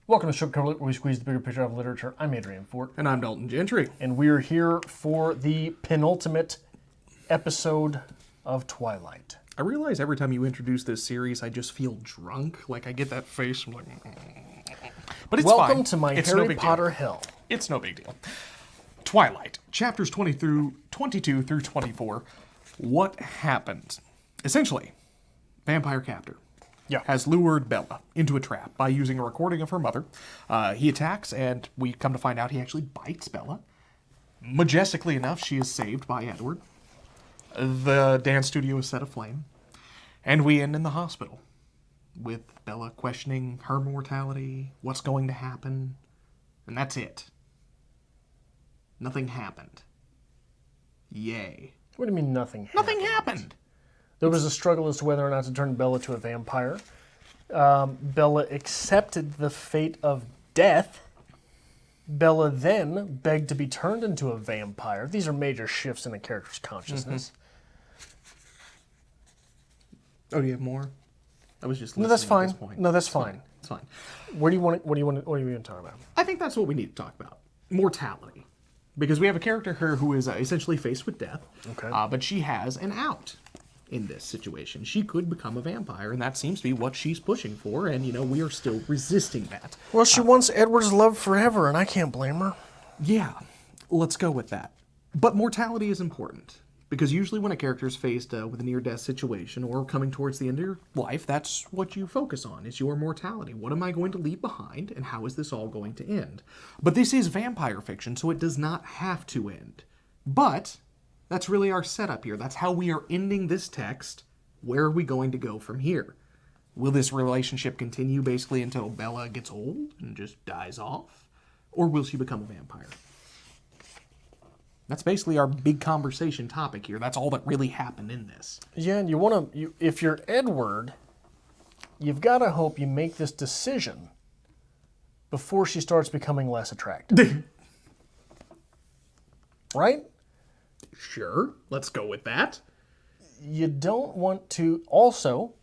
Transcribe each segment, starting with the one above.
Welcome to Strip Cover Lit, where we squeeze the bigger picture out of literature. I'm Adrian Fort. And I'm Dalton Gentry. And we're here for the penultimate episode of Twilight. I realize every time you introduce this series, I just feel drunk. Like, I get that face. I'm like, but it's Welcome fine. to my It's Harry no big Potter deal. hell. It's no big deal. Twilight, chapters 22 through 24. What happened? Essentially, vampire captor has lured Bella into a trap by using a recording of her mother. He attacks, and we come to find out he actually bites Bella. Majestically enough, she is saved by Edward. The dance studio is set aflame. And we end in the hospital with Bella questioning her mortality, what's going to happen, and that's it. Nothing happened. Yay. What do you mean nothing happened? Nothing happened. There was a struggle as to whether or not to turn Bella to a vampire. Bella accepted the fate of death. Bella then begged to be turned into a vampire. These are major shifts in a character's consciousness. Oh, do you have more? I was just listening. No, that's fine. At this point. No, that's fine. It's fine. What do you want to talk about? I think that's what we need to talk about. Mortality. Because we have a character here who is essentially faced with death. Okay. But she has an out in this situation. She could become a vampire, and that seems to be what she's pushing for, and, we are still resisting that. Well, she wants Edward's love forever, and I can't blame her. Yeah, let's go with that. But mortality is important, because usually when a character is faced with a near-death situation or coming towards the end of your life, that's what you focus on, is your mortality. What am I going to leave behind, and how is this all going to end? But this is vampire fiction, so it does not have to end. But that's really our setup here. That's how we are ending this text. Where are we going to go from here? Will this relationship continue basically until Bella gets old and just dies off? Or will she become a vampire? That's basically our big conversation topic here. That's all that really happened in this. Yeah, and if you're Edward, you've got to hope you make this decision before she starts becoming less attractive. Right? Sure, let's go with that. You don't want to... Also,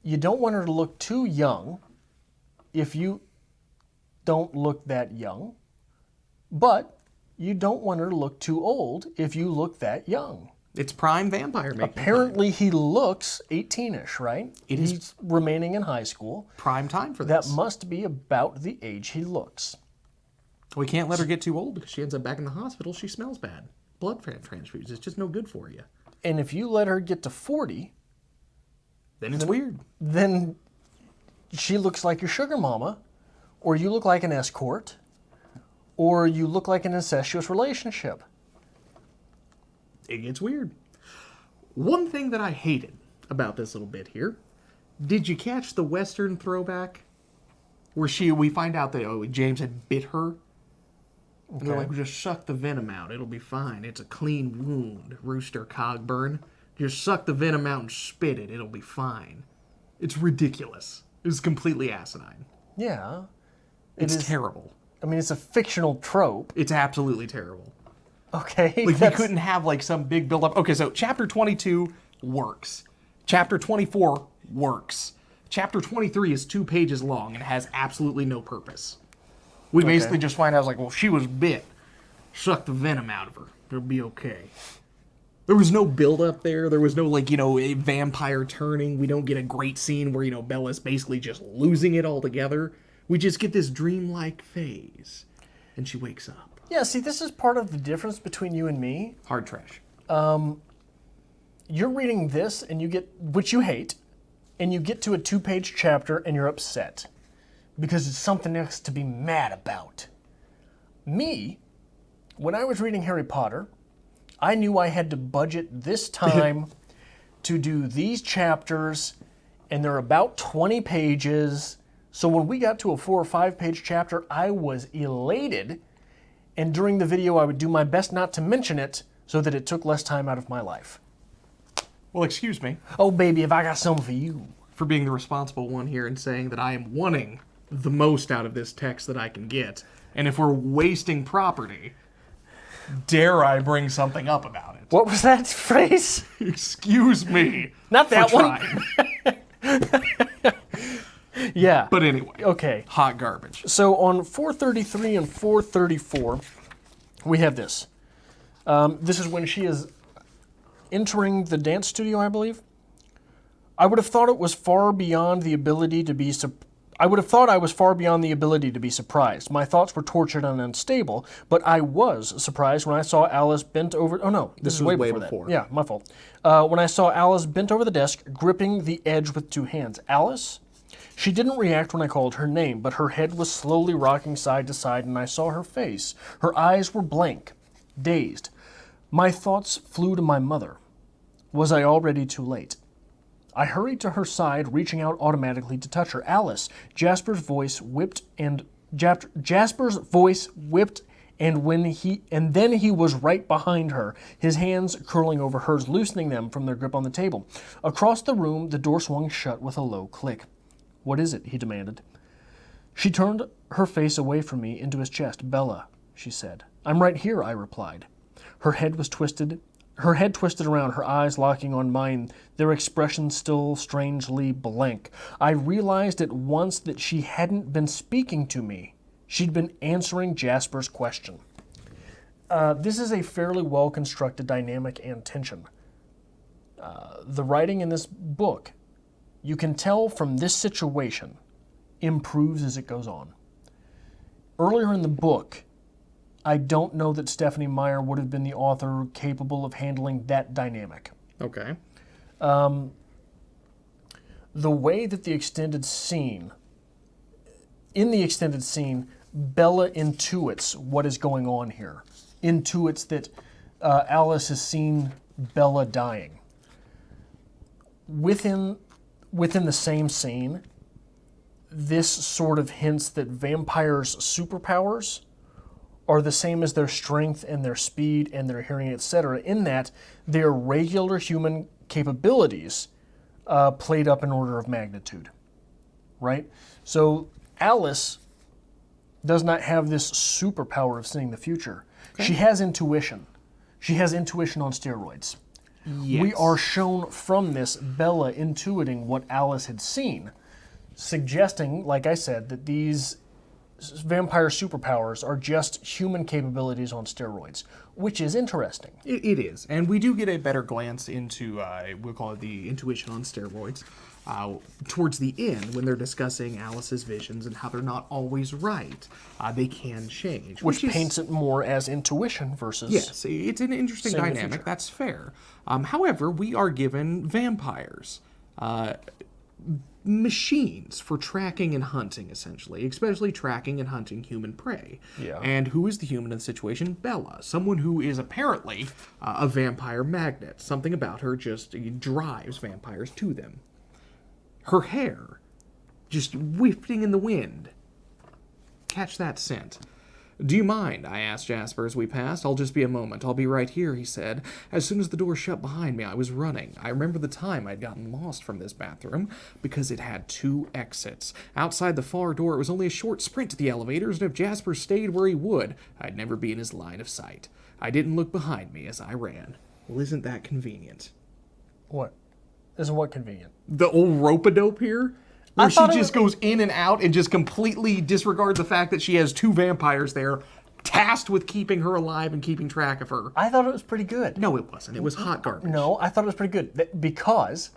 you don't want her to look too young if you don't look that young. But you don't want her to look too old if you look that young. It's prime vampire making. Apparently he looks 18-ish, right? He's remaining in high school. Prime time for this. That must be about the age he looks. We can't let her get too old because she ends up back in the hospital. She smells bad. Blood transfusions. It's just no good for you. And if you let her get to 40... Then it's weird. Then she looks like your sugar mama, or you look like an escort, or you look like an incestuous relationship. It gets weird. One thing that I hated about this little bit here, did you catch the Western throwback? Where we find out that James had bit her. And they're like, just suck the venom out. It'll be fine. It's a clean wound, Rooster Cogburn. Just suck the venom out and spit it. It'll be fine. It's ridiculous. It's completely asinine. Yeah. It's terrible. I mean, it's a fictional trope. It's absolutely terrible. Okay. Like, we couldn't have, some big build-up. Okay, so chapter 22 works. Chapter 24 works. Chapter 23 is 2 pages long and has absolutely no purpose. We basically just find out, she was bit. Suck the venom out of her. It'll be okay. There was no build-up there. There was no, a vampire turning. We don't get a great scene where, Bella's basically just losing it altogether. We just get this dreamlike phase. And she wakes up. Yeah, see, this is part of the difference between you and me. Hard trash. You're reading this, and you get, which you hate, and you get to a 2-page chapter, and you're upset. Because it's something else to be mad about. Me, when I was reading Harry Potter, I knew I had to budget this time to do these chapters, and they're about 20 pages. So when we got to a 4 or 5-page chapter, I was elated. And during the video, I would do my best not to mention it so that it took less time out of my life. Well, excuse me. Oh, baby, have I got something for you? For being the responsible one here and saying that I am wanting the most out of this text that I can get. And if we're wasting property, dare I bring something up about it? What was that phrase? Excuse me. Not that one. Yeah. But anyway. Okay. Hot garbage. So on 433 and 434, we have this. This is when she is entering the dance studio, I believe. I would have thought it was far beyond the ability to be I would have thought I was far beyond the ability to be surprised. My thoughts were tortured and unstable, but I was surprised when I saw Alice bent over... Oh, no, this is way before that. Yeah, my fault. When I saw Alice bent over the desk, gripping the edge with two hands. Alice? She didn't react when I called her name, but her head was slowly rocking side to side, and I saw her face. Her eyes were blank, dazed. My thoughts flew to my mother. Was I already too late? I hurried to her side, reaching out automatically to touch her. Alice, Jasper's voice whipped, and then he was right behind her, his hands curling over hers, loosening them from their grip on the table. Across the room, the door swung shut with a low click. "What is it?" he demanded. She turned her face away from me into his chest. "Bella," she said. "I'm right here," I replied. Her head twisted around, her eyes locking on mine, their expression still strangely blank. I realized at once that she hadn't been speaking to me. She'd been answering Jasper's question. This is a fairly well-constructed dynamic and tension. The writing in this book, you can tell from this situation, improves as it goes on. Earlier in the book, I don't know that Stephanie Meyer would have been the author capable of handling that dynamic. Okay. The way that in the extended scene, Bella intuits what is going on here. Intuits that Alice has seen Bella dying. Within the same scene, this sort of hints that vampires' superpowers are the same as their strength and their speed and their hearing, etc., in that they're regular human capabilities played up in order of magnitude, right? So Alice does not have this superpower of seeing the future. Okay. She has intuition. She has intuition on steroids. Yes. We are shown from this Bella intuiting what Alice had seen, suggesting, like I said, that these vampire superpowers are just human capabilities on steroids, which is interesting. It is. And we do get a better glance into, we'll call it the intuition on steroids, towards the end when they're discussing Alice's visions and how they're not always right. They can change. Which paints it more as intuition versus... Yes, it's an interesting dynamic. That's fair. However, we are given vampires. Machines for tracking and hunting, essentially, especially tracking and hunting human prey. Yeah. And who is the human in the situation? Bella, someone who is apparently a vampire magnet. Something about her just drives vampires to them. Her hair, just wafting in the wind. Catch that scent. "Do you mind?" I asked Jasper as we passed. "I'll just be a moment. I'll be right here," he said. As soon as the door shut behind me, I was running. I remember the time I'd gotten lost from this bathroom because it had 2 exits. Outside the far door, it was only a short sprint to the elevators, and if Jasper stayed where he would, I'd never be in his line of sight. I didn't look behind me as I ran. Well, isn't that convenient? What? Isn't what convenient? The old rope-a-dope here? Where she just goes in and out and just completely disregards the fact that she has 2 vampires there, tasked with keeping her alive and keeping track of her. I thought it was pretty good. No, it wasn't. It was hot garbage. No, I thought it was pretty good. Because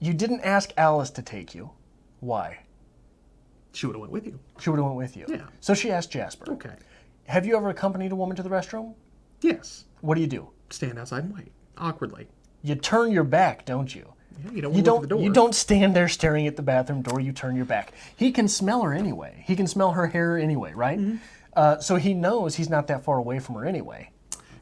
you didn't ask Alice to take you. Why? She would have went with you. She would have went with you. Yeah. So she asked Jasper. Okay. Have you ever accompanied a woman to the restroom? Yes. What do? Stand outside and wait. Awkwardly. You turn your back, don't you? Yeah, you don't want to look at the door. You don't stand there staring at the bathroom door. You turn your back. He can smell her anyway. He can smell her hair anyway, right? Mm-hmm. So he knows he's not that far away from her anyway.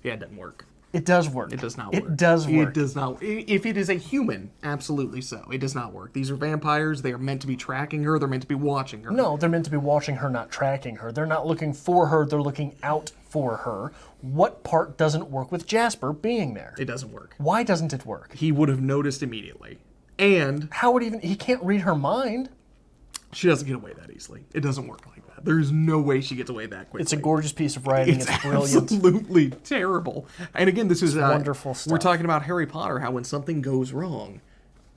Yeah, it doesn't work. It does work. It does not work. It does work. It does not. If it is a human, absolutely so. It does not work. These are vampires. They are meant to be tracking her. They're meant to be watching her. No, they're meant to be watching her, not tracking her. They're not looking for her. They're looking out for her. What part doesn't work with Jasper being there? It doesn't work. Why doesn't it work? He would have noticed immediately. And how would he can't read her mind. She doesn't get away that easily. It doesn't work like that. There's no way she gets away that quickly. It's a gorgeous piece of writing. It's brilliant. Absolutely terrible. And again, this is wonderful stuff. We're talking about Harry Potter, how when something goes wrong,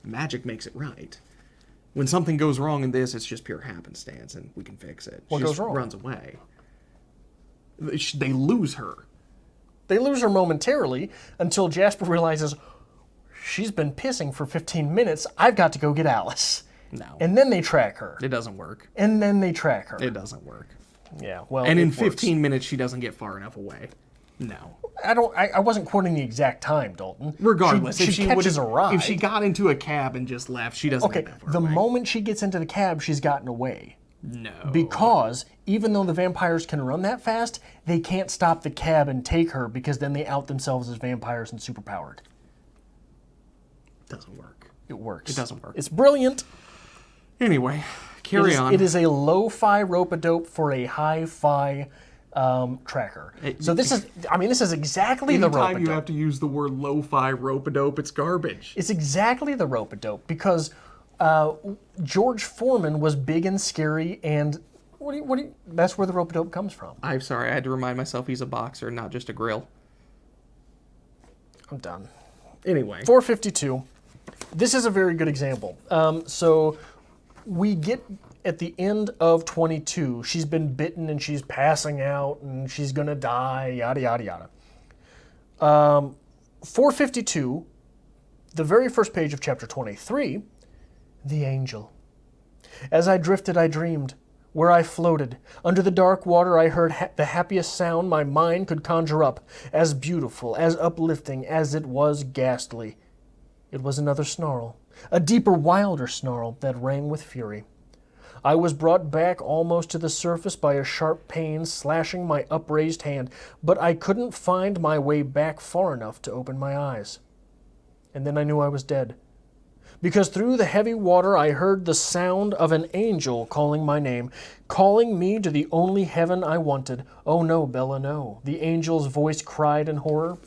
magic makes it right. When something goes wrong in this, it's just pure happenstance, and we can fix it. What she goes just wrong? runs away. They lose her. They lose her momentarily until Jasper realizes she's been pissing for 15 minutes. I've got to go get Alice. No. And then they track her. It doesn't work. And then they track her. It doesn't work. Yeah, well, And in it 15 works. minutes, she doesn't get far enough away. No. I wasn't quoting the exact time, Dalton. Regardless, she catches a ride. if she got into a cab and just left, she doesn't Okay, get that far the away. moment she gets into the cab, she's gotten away. No. Because even though the vampires can run that fast, they can't stop the cab and take her because then they out themselves as vampires and superpowered. Doesn't work. It works. It doesn't work. It's brilliant. Anyway, carry on. It is a lo-fi rope-a-dope for a hi-fi tracker. So this is exactly the Anytime rope-a-dope. you have to use the word lo-fi rope-a-dope, it's garbage. It's exactly the rope-a-dope because George Foreman was big and scary, and that's where the rope-a-dope comes from. I'm sorry, I had to remind myself he's a boxer, not just a grill. I'm done. Anyway. 452. This is a very good example. So we get at the end of 22, she's been bitten and she's passing out and she's going to die, yada, yada, yada. 452, the very first page of chapter 23, the angel. As I drifted, I dreamed. Where I floated, under the dark water, I heard the happiest sound my mind could conjure up, as beautiful, as uplifting, as it was ghastly. It was another snarl, a deeper, wilder snarl that rang with fury. I was brought back almost to the surface by a sharp pain slashing my upraised hand, but I couldn't find my way back far enough to open my eyes. And then I knew I was dead. Because through the heavy water I heard the sound of an angel calling my name, calling me to the only heaven I wanted. Oh no, Bella, no. The angel's voice cried in horror.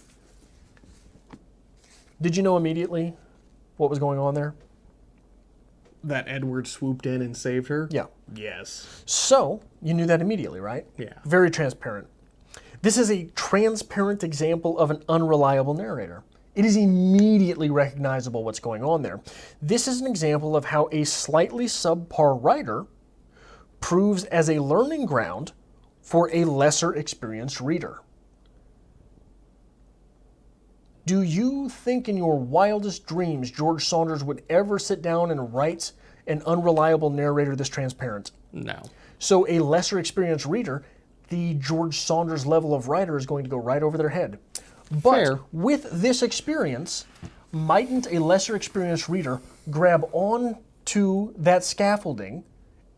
Did you know immediately what was going on there? That Edward swooped in and saved her? Yeah. Yes. So, you knew that immediately, right? Yeah. Very transparent. This is a transparent example of an unreliable narrator. It is immediately recognizable what's going on there. This is an example of how a slightly subpar writer proves as a learning ground for a lesser experienced reader. Do you think in your wildest dreams George Saunders would ever sit down and write an unreliable narrator this transparent? No. So a lesser experienced reader, the George Saunders level of writer is going to go right over their head. But Fair. with this experience, mightn't a lesser experienced reader grab on to that scaffolding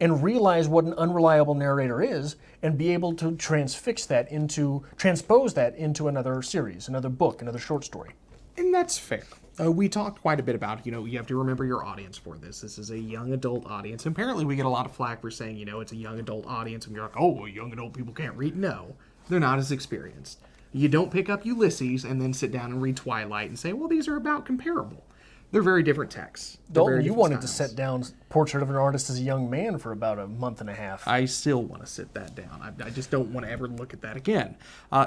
and realize what an unreliable narrator is and be able to transpose that into another series, another book, another short story? And that's fair. We talked quite a bit about, you have to remember your audience for this. This is a young adult audience. Apparently we get a lot of flack for saying, it's a young adult audience, and you're like, oh, well, young adult people can't read. No, they're not as experienced. You don't pick up Ulysses and then sit down and read Twilight and say, well, these are about comparable. They're very different texts. Dalton, you wanted to set down Portrait of an Artist as a Young Man for about a month and a half. I still want to sit that down. I just don't want to ever look at that again.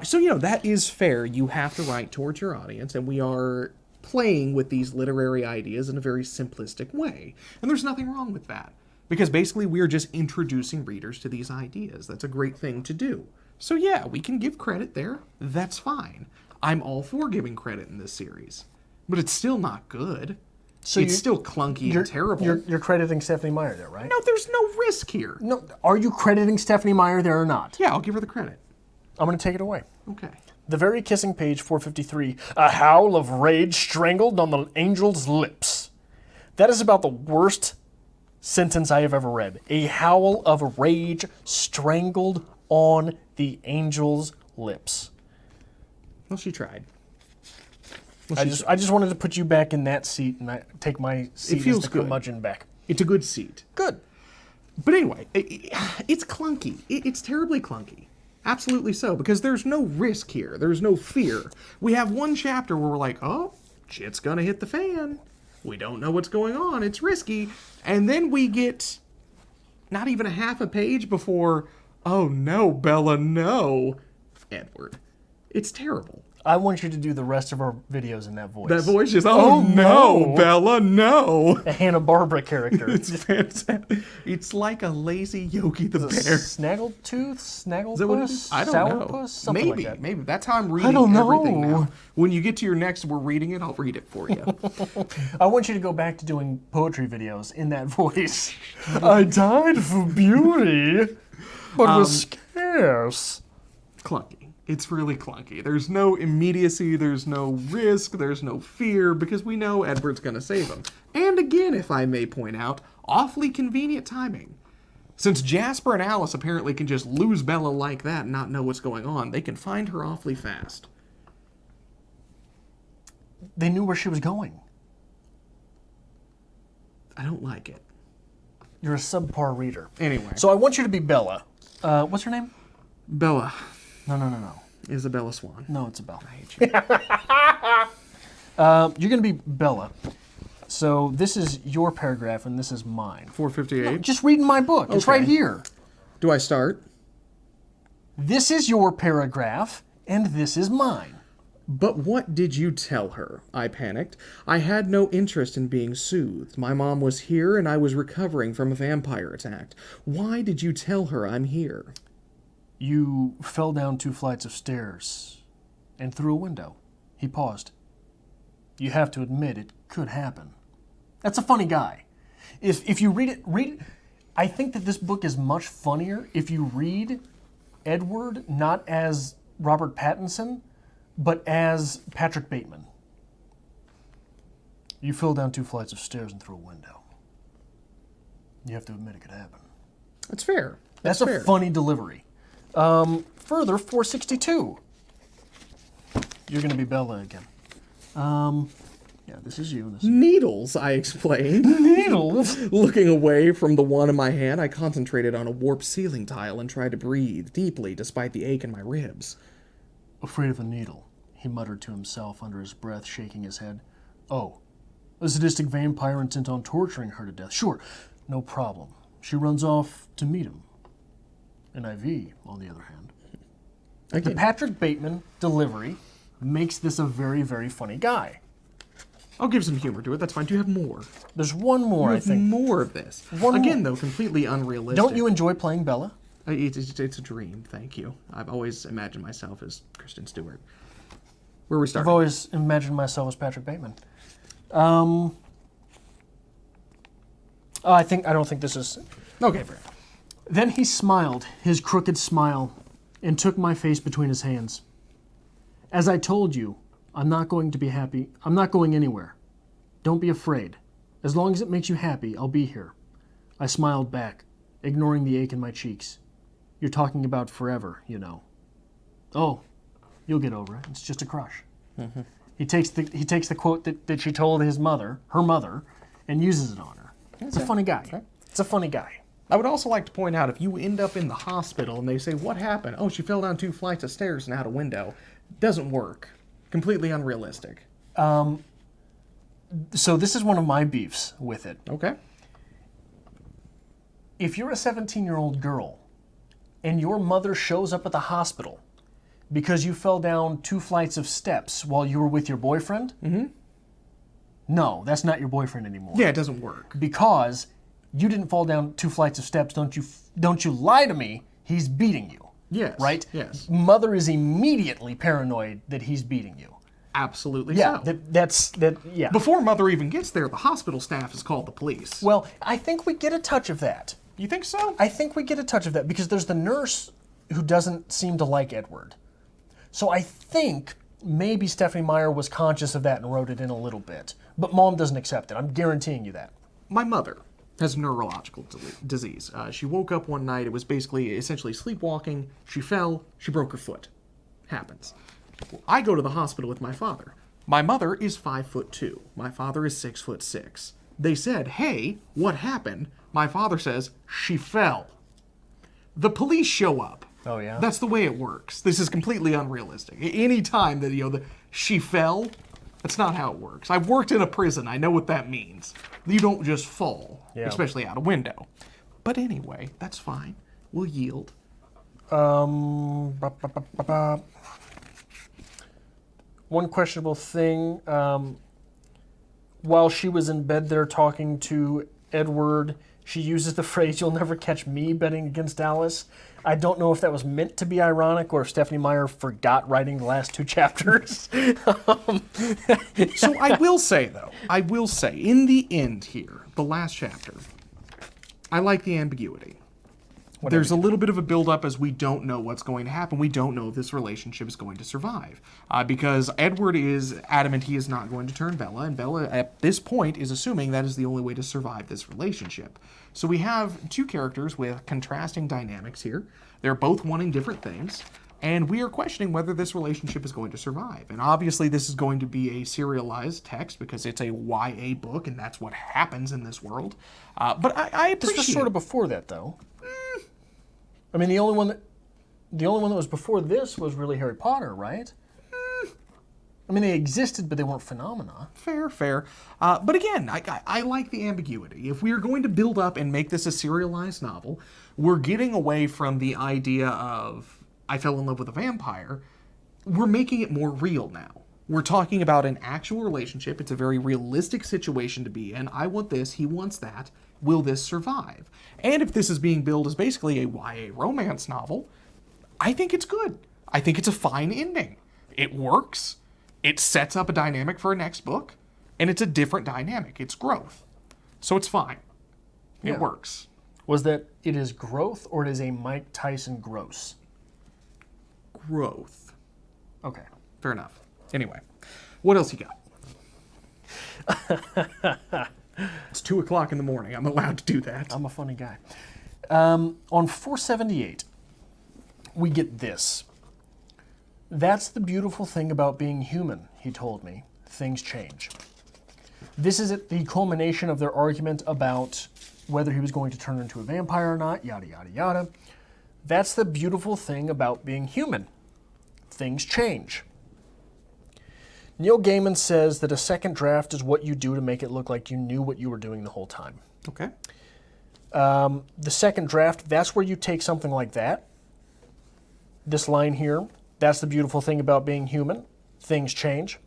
So, that is fair. You have to write towards your audience, and we are playing with these literary ideas in a very simplistic way. And there's nothing wrong with that. Because basically we're just introducing readers to these ideas. That's a great thing to do. So yeah, we can give credit there. That's fine. I'm all for giving credit in this series. But it's still not good. So it's still clunky and terrible. You're crediting Stephanie Meyer there, right? No, there's no risk here. No, are you crediting Stephanie Meyer there or not? Yeah, I'll give her the credit. I'm going to take it away. Okay. The very kissing page, 453, a howl of rage strangled on the angel's lips. That is about the worst sentence I have ever read. A howl of rage strangled on the angel's lips. Well, she tried. I just wanted to put you back in that seat and take my seat as the curmudgeon back. It's a good seat. Good. But anyway, it's clunky. It's terribly clunky. Absolutely so, because there's no risk here. There's no fear. We have one chapter where we're like, oh, shit's gonna hit the fan. We don't know what's going on. It's risky. And then we get not even a half a page before, oh no, Bella, no, Edward. It's terrible. I want you to do the rest of our videos in that voice. That voice is, oh no, Bella, no. A Hanna-Barbera character. It's fantastic. It's like a lazy Yogi the Bear. Snaggletooth? Snagglepuss? That what it is? I don't know. Sourpuss? Something like that. Maybe. That's how I'm reading everything now. When you get to your next, we're reading it, I'll read it for you. I want you to go back to doing poetry videos in that voice. I died for beauty, but was scarce. Clunky. It's really clunky. There's no immediacy, there's no risk, there's no fear, because we know Edward's going to save him. And again, if I may point out, awfully convenient timing. Since Jasper and Alice apparently can just lose Bella like that and not know what's going on, they can find her awfully fast. They knew where she was going. I don't like it. You're a subpar reader. Anyway. So I want you to be Bella. What's her name? Bella. No. Isabella Swan. No, it's a Bella. I hate you. You're going to be Bella. So this is your paragraph and this is mine. 458. No, just reading my book. It's right here. Do I start? This is your paragraph and this is mine. But what did you tell her? I panicked. I had no interest in being soothed. My mom was here and I was recovering from a vampire attack. Why did you tell her I'm here? You fell down 2 flights of stairs and through a window. He paused. You have to admit it could happen. That's a funny guy. If you read it, I think that this book is much funnier if you read Edward not as Robert Pattinson, but as Patrick Bateman. You fell down 2 flights of stairs and through a window. You have to admit it could happen. That's fair. That's a funny delivery. Further, 462. You're going to be Bella again. Yeah, this is you. Needles, I explained. Needles? Looking away from the one in my hand, I concentrated on a warped ceiling tile and tried to breathe deeply despite the ache in my ribs. Afraid of a needle, he muttered to himself under his breath, shaking his head. Oh, a sadistic vampire intent on torturing her to death. Sure, no problem. She runs off to meet him. An IV, on the other hand. Again. The Patrick Bateman delivery makes this a very, very funny guy. I'll give some humor to it. That's fine. Do you have more? There's one more, I think. More of this. Again, though, completely unrealistic. Don't you enjoy playing Bella? It's a dream. Thank you. I've always imagined myself as Kristen Stewart. Where are we starting? I've always imagined myself as Patrick Bateman. I don't think this is... Okay, fair enough. Then he smiled, his crooked smile, and took my face between his hands. As I told you, I'm not going to be happy. I'm not going anywhere. Don't be afraid. As long as it makes you happy, I'll be here. I smiled back, ignoring the ache in my cheeks. You're talking about forever, you know. Oh, you'll get over it. It's just a crush. Mm-hmm. He takes the quote that she told her mother, and uses it on her. It's a funny guy. Okay. It's a funny guy. I would also like to point out, if you end up in the hospital and they say, what happened? Oh, she fell down 2 flights of stairs and out a window. Doesn't work. Completely unrealistic. So this is one of my beefs with it. Okay. If you're a 17-year-old girl and your mother shows up at the hospital because you fell down 2 flights of steps while you were with your boyfriend, no, that's not your boyfriend anymore. Yeah, it doesn't work. Because you didn't fall down 2 flights of steps. Don't you lie to me. He's beating you. Yes. Right? Yes. Mother is immediately paranoid that he's beating you. Absolutely Yeah, so. Yeah. Before Mother even gets there, the hospital staff has called the police. Well, I think we get a touch of that. You think so? I think we get a touch of that because there's the nurse who doesn't seem to like Edward. So I think maybe Stephanie Meyer was conscious of that and wrote it in a little bit. But Mom doesn't accept it. I'm guaranteeing you that. My mother has neurological disease. She woke up one night. It was essentially sleepwalking. She fell. She broke her foot. Happens. Well, I go to the hospital with my father. My mother is 5'2". My father is 6'6". They said, hey, what happened? My father says, she fell. The police show up. Oh, yeah? That's the way it works. This is completely unrealistic. Any time that, she fell, that's not how it works. I've worked in a prison. I know what that means. You don't just fall, especially out a window. But anyway, that's fine. We'll yield. One questionable thing, while she was in bed there talking to Edward, she uses the phrase, "You'll never catch me betting against Alice." I don't know if that was meant to be ironic or if Stephanie Meyer forgot writing the last 2 chapters. So I will say, in the end here, the last chapter, I like the ambiguity. There's a little bit of a build-up as we don't know what's going to happen. We don't know if this relationship is going to survive. Because Edward is adamant he is not going to turn Bella, and Bella, at this point, is assuming that is the only way to survive this relationship. So we have 2 characters with contrasting dynamics here. They're both wanting different things, and we are questioning whether this relationship is going to survive. And obviously this is going to be a serialized text because it's a YA book, and that's what happens in this world. But I appreciate... This was sort of before that, though. I mean, the only one that was before this was really Harry Potter, right? I mean, they existed, but they weren't phenomena. Fair. But again, I like the ambiguity. If we are going to build up and make this a serialized novel, we're getting away from the idea of, I fell in love with a vampire. We're making it more real now. We're talking about an actual relationship. It's a very realistic situation to be in. I want this, he wants that. Will this survive? And if this is being billed as basically a YA romance novel, I think it's good. I think it's a fine ending. It works. It sets up a dynamic for a next book, and it's a different dynamic. It's growth. So it's fine. It works. Was that it is growth or it is a Mike Tyson gross? Growth. Okay. Fair enough. Anyway, what else you got? It's 2 o'clock in the morning. I'm allowed to do that. I'm a funny guy. On 478, we get this. "That's the beautiful thing about being human," he told me. "Things change." This is at the culmination of their argument about whether he was going to turn into a vampire or not, yada, yada, yada. That's the beautiful thing about being human. Things change. Neil Gaiman says that a second draft is what you do to make it look like you knew what you were doing the whole time. Okay. The second draft, that's where you take something like that. This line here, "That's the beautiful thing about being human. Things change."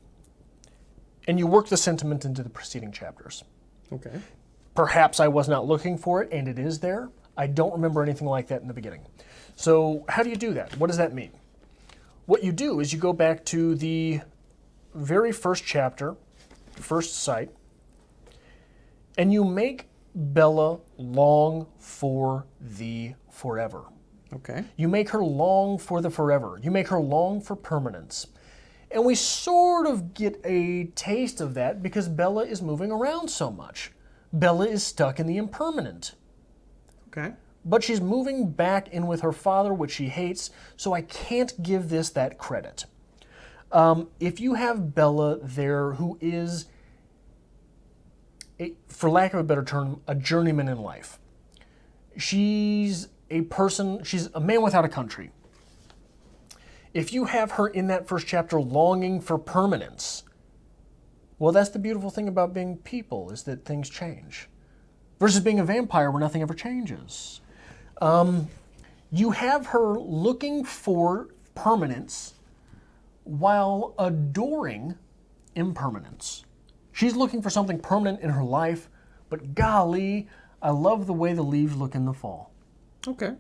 And you work the sentiment into the preceding chapters. Okay. Perhaps I was not looking for it, and it is there. I don't remember anything like that in the beginning. So how do you do that? What does that mean? What you do is you go back to the very first chapter, first sight, and you make Bella long for the forever. Okay. You make her long for the forever. You make her long for permanence. And we sort of get a taste of that because Bella is moving around so much. Bella is stuck in the impermanent. Okay. But she's moving back in with her father, which she hates, so I can't give this that credit. If you have Bella there who is, for lack of a better term, a journeyman in life. She's a man without a country. If you have her in that first chapter longing for permanence, well, that's the beautiful thing about being people, is that things change. Versus being a vampire where nothing ever changes. You have her looking for permanence while adoring impermanence. She's looking for something permanent in her life, but golly, I love the way the leaves look in the fall. Okay.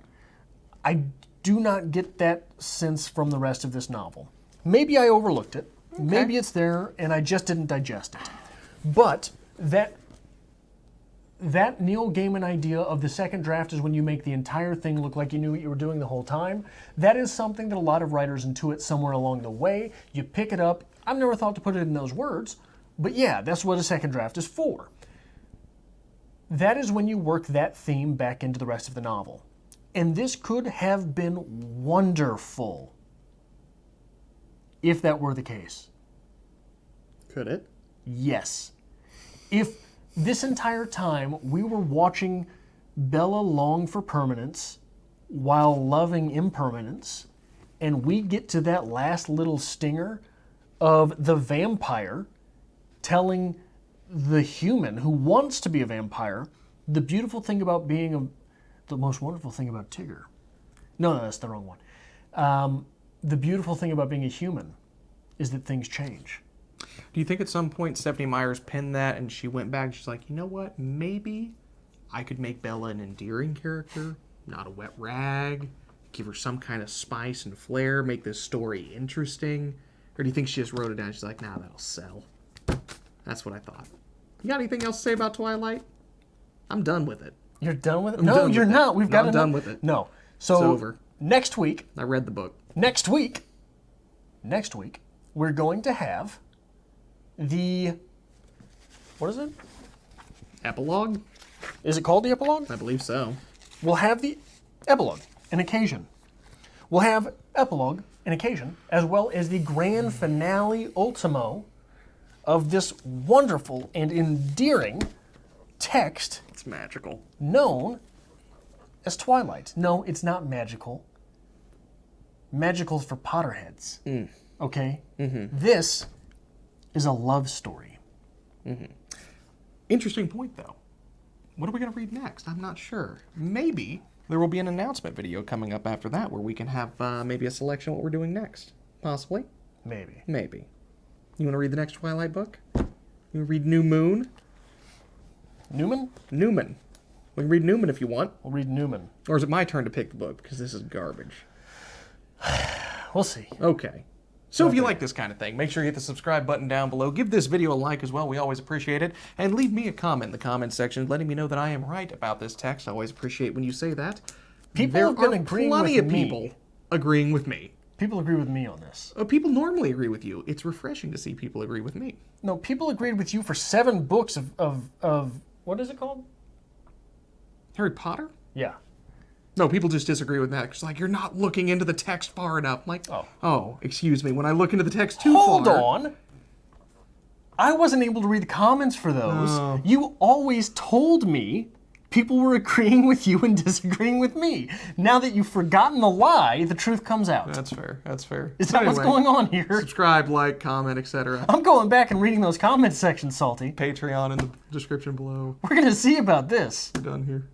I do not get that sense from the rest of this novel. Maybe I overlooked it. Okay. Maybe it's there and I just didn't digest it. But that Neil Gaiman idea of the second draft is when you make the entire thing look like you knew what you were doing the whole time. That is something that a lot of writers intuit somewhere along the way. You pick it up. I've never thought to put it in those words, but yeah, that's what a second draft is for. That is when you work that theme back into the rest of the novel. And this could have been wonderful if that were the case. Could it? Yes. If this entire time we were watching Bella long for permanence while loving impermanence, and we get to that last little stinger of the vampire telling the human who wants to be a vampire the beautiful thing about being the most wonderful thing about Tigger. No, that's the wrong one. The beautiful thing about being a human is that things change. Do you think at some point Stephanie Meyer's penned that and she went back and she's like, you know what, maybe I could make Bella an endearing character, not a wet rag, give her some kind of spice and flair, make this story interesting? Or do you think she just wrote it down and she's like, nah, that'll sell? That's what I thought. You got anything else to say about Twilight? I'm done with it. You're done with it? No, you're not. I'm done with it. No. So it's over. Next week. I read the book. Next week, we're going to have the, what is it? Epilogue? Is it called the epilogue? I believe so. We'll have the epilogue, an occasion. We'll have epilogue, an occasion, as well as the grand finale ultimo of this wonderful and endearing text. It's magical. Known as Twilight. No, it's not magical. Magical's for Potterheads. Okay? This is a love story. Interesting point, though. What are we going to read next? I'm not sure. Maybe there will be an announcement video coming up after that where we can have maybe a selection of what we're doing next. Possibly. Maybe. You want to read the next Twilight book? You want to read New Moon? Newman? Newman. We can read Newman if you want. We'll read Newman. Or is it my turn to pick the book? Because this is garbage. We'll see. Okay. So if you like this kind of thing, make sure you hit the subscribe button down below. Give this video a like as well. We always appreciate it. And leave me a comment in the comment section letting me know that I am right about this text. I always appreciate when you say that. People have been agreeing with me. There are plenty of people agreeing with me. People agree with me on this. People normally agree with you. It's refreshing to see people agree with me. No, people agreed with you for 7 books of what is it called? Harry Potter? Yeah. No, people just disagree with that. It's like, you're not looking into the text far enough. I'm like, oh, excuse me. When I look into the text too far... Hold on. I wasn't able to read the comments for those. You always told me people were agreeing with you and disagreeing with me. Now that you've forgotten the lie, the truth comes out. That's fair. That's fair. Is that what's going on here? Subscribe, like, comment, etc. I'm going back and reading those comment sections, Salty. Patreon in the description below. We're going to see about this. We're done here.